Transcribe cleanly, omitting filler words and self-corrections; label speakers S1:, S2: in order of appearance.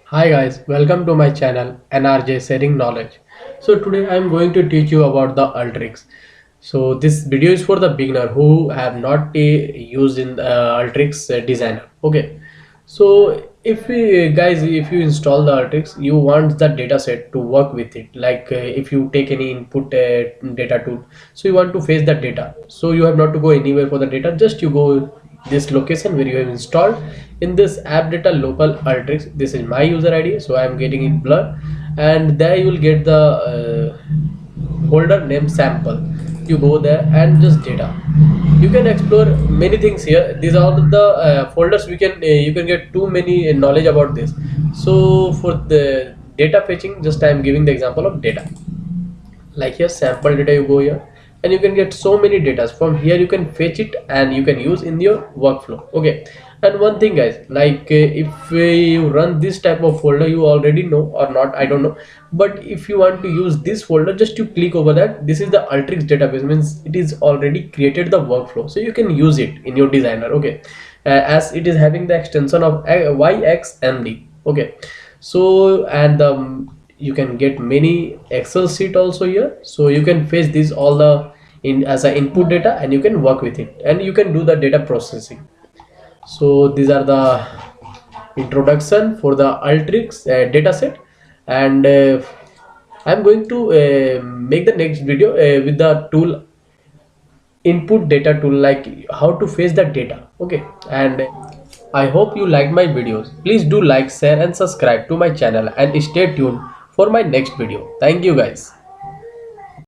S1: Hi guys, welcome to my channel NRJ Sharing Knowledge. So today I am going to teach you about the Alteryx. So this video is for the beginner who have not used in Alteryx designer. Okay. So if you install the Alteryx, you want the data set to work with it. Like if you take any input data tool, so you want to fetch the data. So you have not to go anywhere for the data. Just you go this location where you have installed in this app data local Alteryx. This is my user ID, so I am getting it blur, and there you will get the folder name sample. You go there and just data. You can explore many things here. These are the folders we can you can get too many knowledge about this. So for the data fetching, just I am giving the example of data. Like here sample data, you go here and you can get so many data from here. You can fetch it and you can use in your workflow. Okay. And one thing guys, like if you run this type of folder, you already know or not, I don't know, but if you want to use this folder, just you click over that. This is the Alteryx database, means it is already created the workflow, so you can use it in your designer. Okay. As it is having the extension of yxmd. Okay. So and you can get many Excel sheet also here, so you can fetch this all the in as a input data and you can work with it and you can do the data processing. So these are the introduction for the Alteryx dataset, and I'm going to make the next video with the tool input data tool, like how to fetch the data. Okay. And I hope you liked my videos. Please do like, share and subscribe to my channel and stay tuned for my next video. Thank you guys.